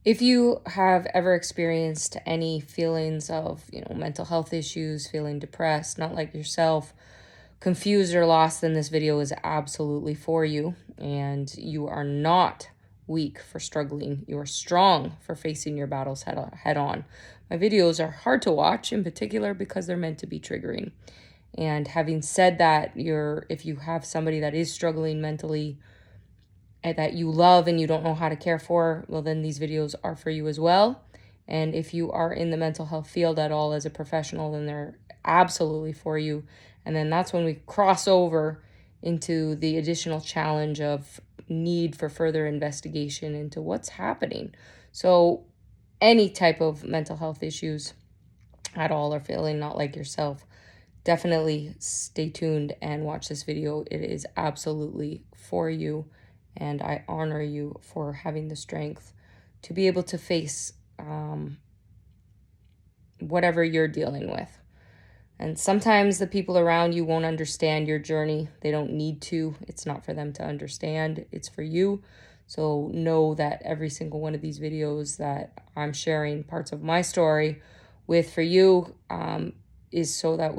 If you have ever experienced any feelings of, mental health issues, feeling depressed, not like yourself, confused or lost, then this video is absolutely for you. And you are not weak for struggling. You are strong for facing your battles head on. My videos are hard to watch, in particular because they're meant to be triggering. And having said that, if you have somebody that is struggling mentally, that you love and you don't know how to care for, well, then these videos are for you as well. And if you are in the mental health field at all as a professional, then they're absolutely for you. And then that's when we cross over into the additional challenge of need for further investigation into what's happening. So any type of mental health issues at all, or feeling not like yourself, definitely stay tuned and watch this video. It is absolutely for you, and I honor you for having the strength to be able to face whatever you're dealing with. And sometimes the people around you won't understand your journey. They don't need to. It's not for them to understand. It's for you. So know that every single one of these videos that I'm sharing parts of my story with for you is so that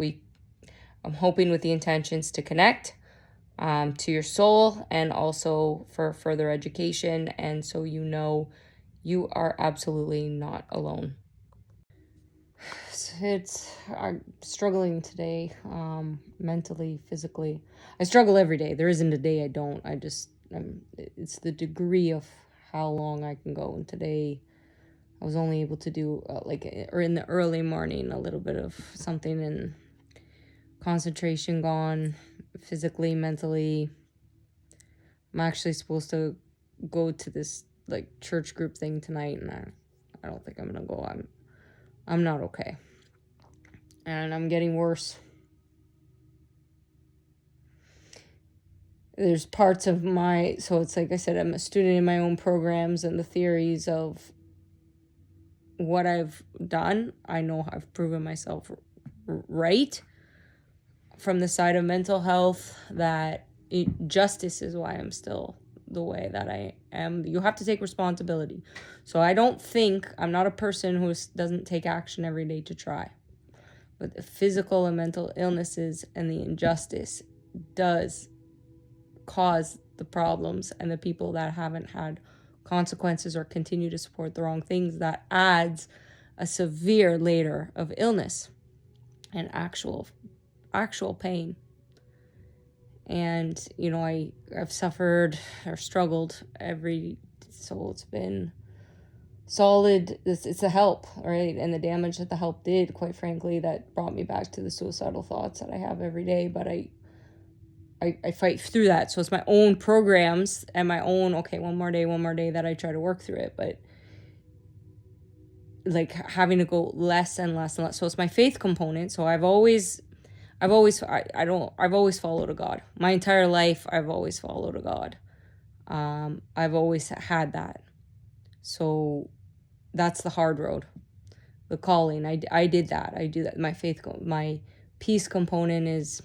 I'm hoping with the intentions to connect to your soul, and also for further education. And so you are absolutely not alone. I'm struggling today, mentally, physically. I struggle every day. There isn't a day I don't. It's the degree of how long I can go. And today I was only able to do or in the early morning, a little bit of something, and concentration gone, physically, mentally. I'm actually supposed to go to this church group thing tonight, and I don't think I'm gonna go. I'm not okay. And I'm getting worse. There's parts of so it's like I said, I'm a student in my own programs and the theories of what I've done. I know I've proven myself right from the side of mental health, that justice is why I'm still the way that I am. You have to take responsibility. So I'm not a person who doesn't take action every day to try. But the physical and mental illnesses and the injustice does cause the problems, and the people that haven't had consequences or continue to support the wrong things, that adds a severe layer of illness and actual pain. And I've suffered or struggled so it's been solid. It's the help, right? And the damage that the help did, quite frankly, that brought me back to the suicidal thoughts that I have every day. But I fight through that. So it's my own programs and my own, one more day that I try to work through it. But having to go less and less and less. So it's my faith component. So I've always followed a God. My entire life, I've always followed a God. I've always had that. So that's the hard road, the calling. I did that. I do that. My peace component is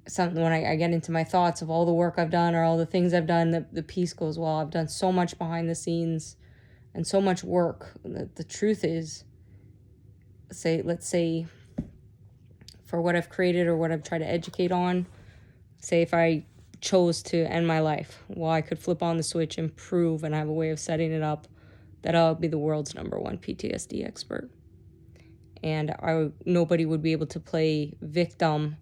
something when I get into my thoughts of all the work I've done or all the things I've done, the peace goes, well, I've done so much behind the scenes and so much work. The truth is, let's say for what I've created or what I've tried to educate on, say if I chose to end my life, well, I could flip on the switch and prove, and I have a way of setting it up, that I'll be the world's #1 PTSD expert. And nobody would be able to play victim,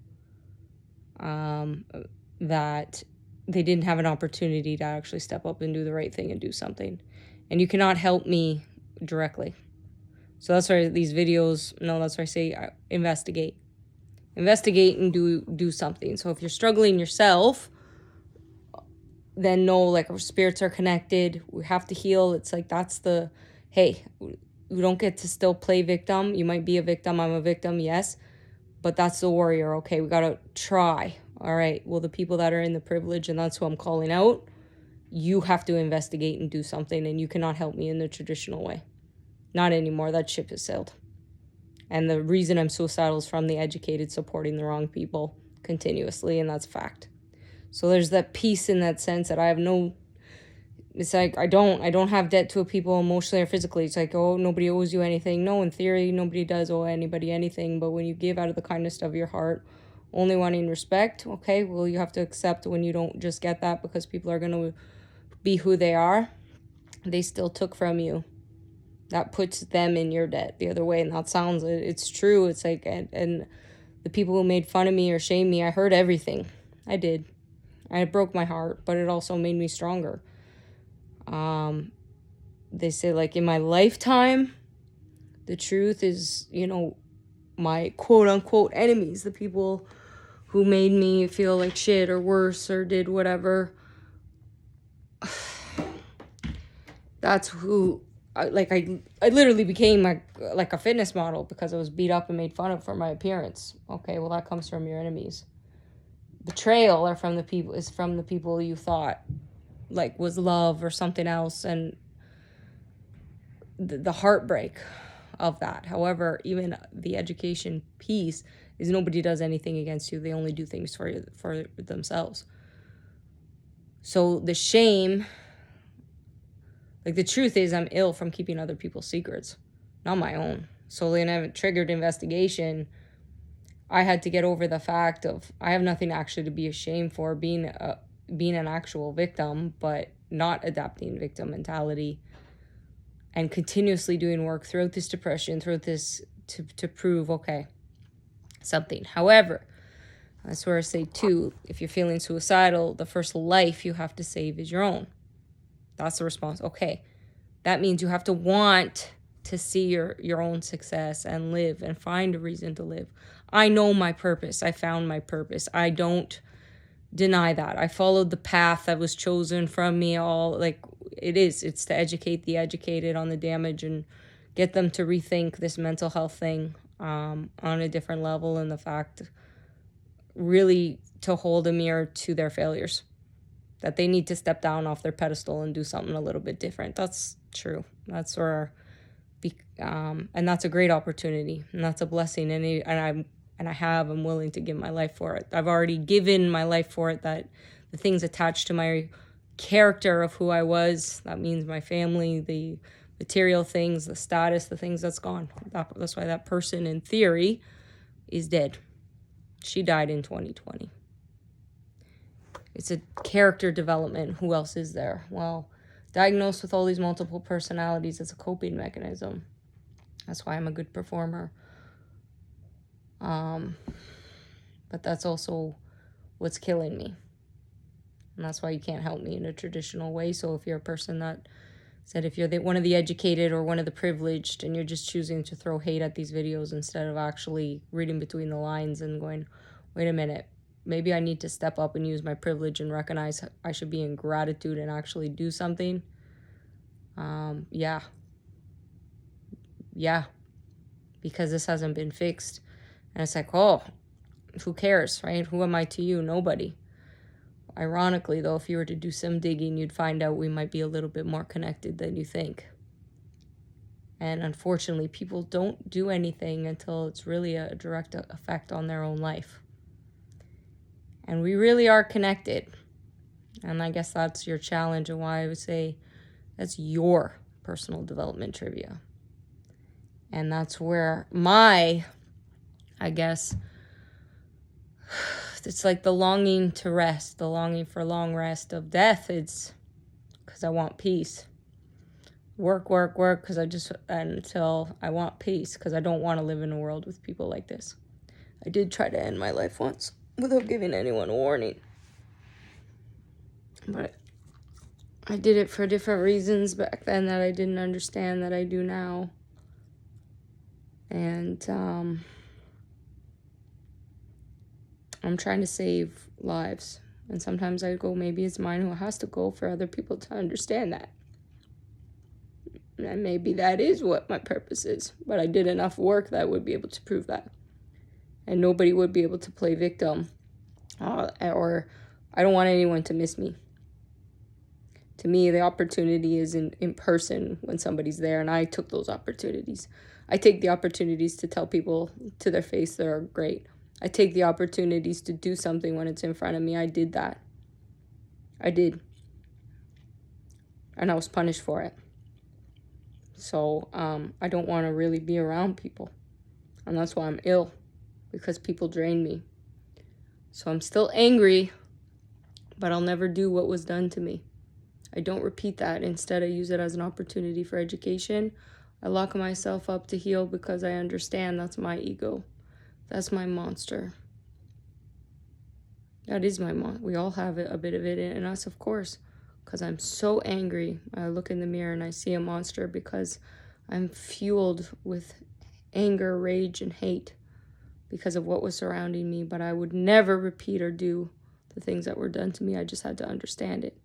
that they didn't have an opportunity to actually step up and do the right thing and do something. And you cannot help me directly. So that's why these videos, that's why I say investigate and do something. So if you're struggling yourself, then know our spirits are connected. We have to heal. It's hey, we don't get to still play victim. You might be a victim. I'm a victim. Yes. But that's the warrior. Okay. We got to try. All right. Well, the people that are in the privilege, and that's who I'm calling out, you have to investigate and do something, and you cannot help me in the traditional way. Not anymore. That ship has sailed. And the reason I'm suicidal is from the educated supporting the wrong people continuously, and that's fact. So there's that peace in that sense that I have no It's like, I don't have debt to people emotionally or physically. It's like, oh, nobody owes you anything. No, in theory, nobody does owe anybody anything. But when you give out of the kindness of your heart, only wanting respect, okay, well, you have to accept when you don't just get that because people are going to be who they are. They still took from you. That puts them in your debt the other way. And that sounds, it's true. It's like, and the people who made fun of me or shamed me, I heard everything. I did. It broke my heart, but it also made me stronger. They say, like, in my lifetime, the truth is, my quote unquote enemies, the people who made me feel like shit or worse or did whatever. That's who, I literally became like a fitness model because I was beat up and made fun of for my appearance. Okay, well, that comes from your enemies. Betrayal is from the people you thought like was love or something else, and the heartbreak of that. However, even the education piece is nobody does anything against you. They only do things for themselves. So the shame, like, the truth is I'm ill from keeping other people's secrets, not my own. So when I triggered investigation, I had to get over the fact of I have nothing actually to be ashamed for, being an actual victim, but not adapting victim mentality and continuously doing work throughout this depression, throughout this to prove, okay, something. However, that's where I say too, if you're feeling suicidal, the first life you have to save is your own. That's the response. Okay, that means you have to want to see your own success and live and find a reason to live. I know my purpose. I found my purpose. I don't deny that. I followed the path that was chosen from me it's to educate the educated on the damage and get them to rethink this mental health thing on a different level, and the fact really to hold a mirror to their failures, that they need to step down off their pedestal and do something a little bit different. That's true. That's where, and that's a great opportunity, and that's a blessing. I'm willing to give my life for it. I've already given my life for it. That the things attached to my character of who I was, that means my family, the material things, the status, the things that's gone. That's why that person in theory is dead. She died in 2020. It's a character development. Who else is there? Well, diagnosed with all these multiple personalities, it's a coping mechanism. That's why I'm a good performer. But that's also what's killing me. And that's why you can't help me in a traditional way. So if you're a person that said, if you're one of the educated or one of the privileged and you're just choosing to throw hate at these videos instead of actually reading between the lines and going, wait a minute, maybe I need to step up and use my privilege and recognize I should be in gratitude and actually do something. Yeah. Because this hasn't been fixed. And it's like, oh, who cares, right? Who am I to you? Nobody. Ironically, though, if you were to do some digging, you'd find out we might be a little bit more connected than you think. And unfortunately, people don't do anything until it's really a direct effect on their own life. And we really are connected. And I guess that's your challenge, and why I would say that's your personal development trivia. And that's where I guess, it's like the longing to rest, the longing for long rest of death. It's because I want peace. Work, because until I want peace, because I don't want to live in a world with people like this. I did try to end my life once without giving anyone a warning. But I did it for different reasons back then that I didn't understand that I do now. And I'm trying to save lives. And sometimes I go, maybe it's mine who has to go for other people to understand that. And maybe that is what my purpose is. But I did enough work that I would be able to prove that. And nobody would be able to play victim. Or I don't want anyone to miss me. To me, the opportunity is in person when somebody's there. And I took those opportunities. I take the opportunities to tell people to their face they're great. I take the opportunities to do something when it's in front of me. I did that. I did. and I was punished for it. So I don't want to really be around people, and that's why I'm ill, because people drain me. So I'm still angry, but I'll never do what was done to me. I don't repeat that. Instead, I use it as an opportunity for education. I lock myself up to heal because I understand that's my ego. That's my monster. That is my monster. We all have a bit of it in us, of course, because I'm so angry. I look in the mirror and I see a monster because I'm fueled with anger, rage, and hate because of what was surrounding me. But I would never repeat or do the things that were done to me. I just had to understand it.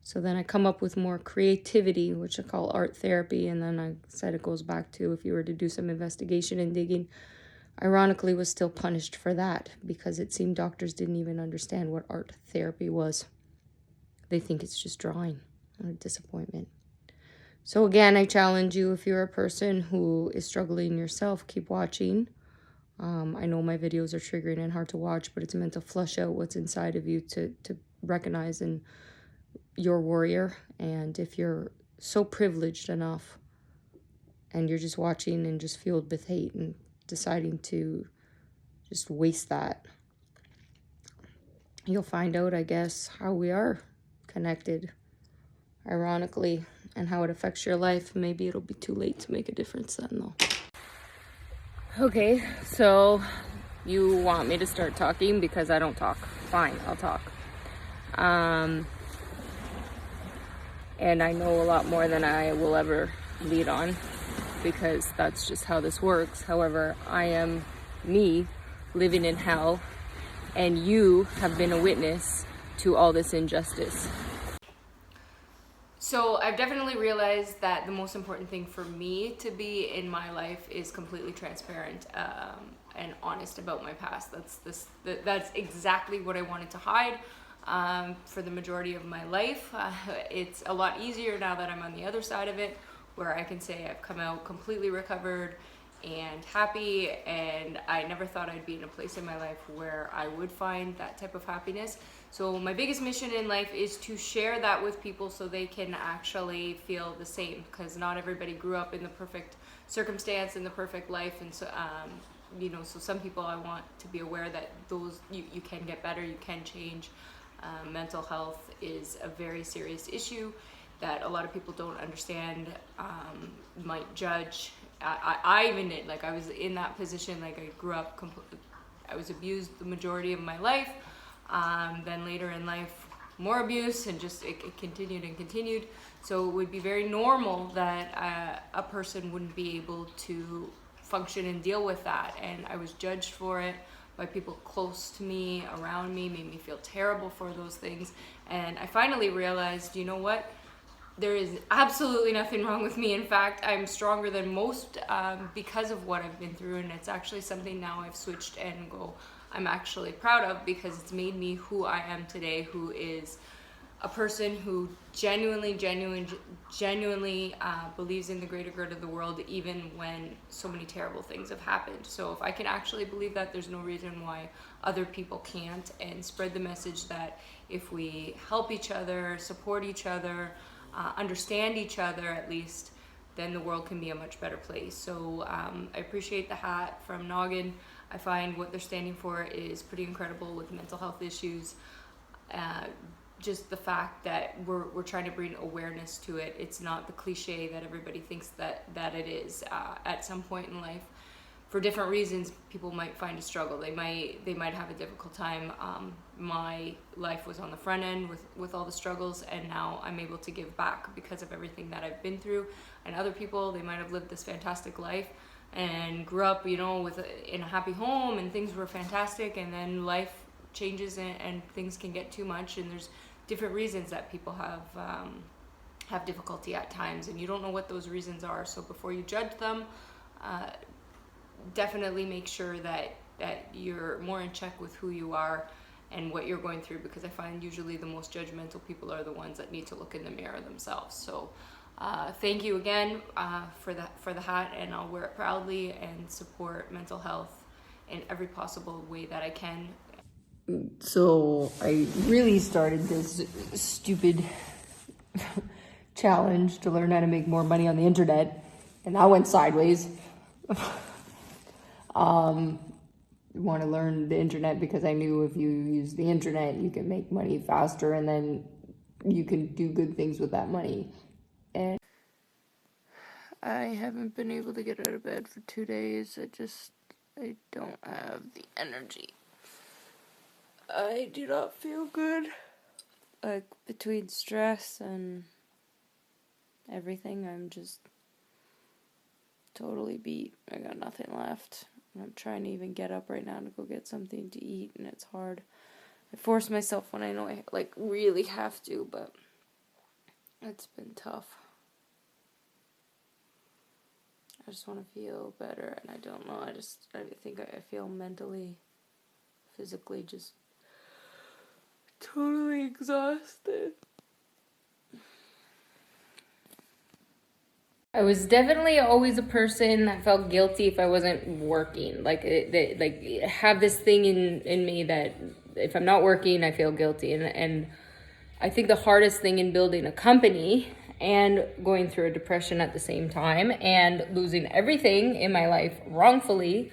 So then I come up with more creativity, which I call art therapy. And then I said it goes back to, if you were to do some investigation and digging, ironically was still punished for that because it seemed doctors didn't even understand what art therapy was. They think it's just drawing. What a disappointment. So again, I challenge you, if you're a person who is struggling yourself, keep watching. I know my videos are triggering and hard to watch, but it's meant to flush out what's inside of you to recognize and your warrior. And if you're so privileged enough and you're just watching and just fueled with hate and deciding to just waste that, you'll find out, I guess, how we are connected, ironically, and how it affects your life. Maybe it'll be too late to make a difference then, though. Okay, so you want me to start talking because I don't talk. Fine, I'll talk. And I know a lot more than I will ever lead on, because that's just how this works. However, I am me living in hell, and you have been a witness to all this injustice. So I've definitely realized that the most important thing for me to be in my life is completely transparent and honest about my past. That's exactly what I wanted to hide for the majority of my life. It's a lot easier now that I'm on the other side of it, where I can say I've come out completely recovered and happy, and I never thought I'd be in a place in my life where I would find that type of happiness. So my biggest mission in life is to share that with people so they can actually feel the same, because not everybody grew up in the perfect circumstance and the perfect life. And so so some people, I want to be aware that those you can get better, you can change. Mental health is a very serious issue that a lot of people don't understand, might judge. I even did, like, I was in that position. Like, I grew up, I was abused the majority of my life. Then later in life, more abuse, and just it continued and continued. So it would be very normal that a person wouldn't be able to function and deal with that. And I was judged for it by people close to me, around me, made me feel terrible for those things. And I finally realized, you know what? There is absolutely nothing wrong with me. In fact, I'm stronger than most because of what I've been through. And it's actually something now I've switched and I'm actually proud of, because it's made me who I am today, who is a person who genuinely believes in the greater good of the world, even when so many terrible things have happened. So if I can actually believe that, there's no reason why other people can't, and spread the message that if we help each other, support each other, understand each other at least, then the world can be a much better place. So I appreciate the hat from Noggin. I find what they're standing for is pretty incredible with mental health issues. Just the fact that we're trying to bring awareness to it. It's not the cliche that everybody thinks that it is. At some point in life, for different reasons, people might find a struggle. They might have a difficult time. My life was on the front end with all the struggles, and now I'm able to give back because of everything that I've been through. And other people, they might have lived this fantastic life and grew up, in a happy home, and things were fantastic, and then life changes and things can get too much, and there's different reasons that people have difficulty at times, and you don't know what those reasons are. So before you judge them, definitely make sure that you're more in check with who you are and what you're going through, because I find usually the most judgmental people are the ones that need to look in the mirror themselves. So thank you again for the hat, and I'll wear it proudly and support mental health in every possible way that I can. So I really started this stupid challenge to learn how to make more money on the internet, and that went sideways. Want to learn the internet because I knew if you use the internet, you can make money faster, and then you can do good things with that money. And I haven't been able to get out of bed for 2 days. I don't have the energy. I do not feel good. Like, between stress and everything, I'm just totally beat. I got nothing left. And I'm trying to even get up right now to go get something to eat, and it's hard. I force myself when I know I, really have to, but it's been tough. I just want to feel better, and I don't know. I think I feel mentally, physically just totally exhausted. I was definitely always a person that felt guilty if I wasn't working. Have this thing in me that if I'm not working, I feel guilty. And I think the hardest thing in building a company and going through a depression at the same time and losing everything in my life wrongfully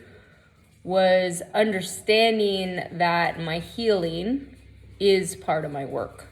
was understanding that my healing is part of my work.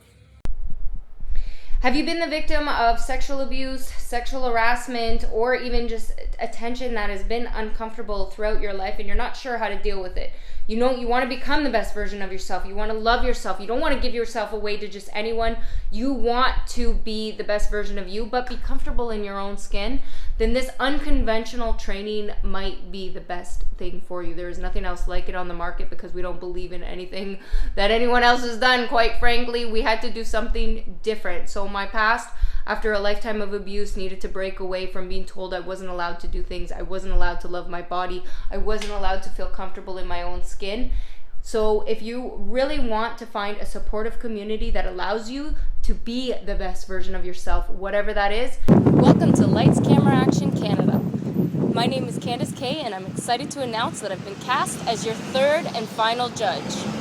Have you been the victim of sexual abuse, sexual harassment, or even just attention that has been uncomfortable throughout your life and you're not sure how to deal with it? You know, you want to become the best version of yourself. You want to love yourself. You don't want to give yourself away to just anyone. You want to be the best version of you, but be comfortable in your own skin. Then this unconventional training might be the best thing for you. There is nothing else like it on the market because we don't believe in anything that anyone else has done. Quite frankly, we had to do something different. So my past, after a lifetime of abuse, needed to break away from being told I wasn't allowed to do things. I wasn't allowed to love my body. I wasn't allowed to feel comfortable in my own skin. So if you really want to find a supportive community that allows you to be the best version of yourself, whatever that is, welcome to Lights, Camera, Action Canada. My name is Candace Kay, and I'm excited to announce that I've been cast as your third and final judge.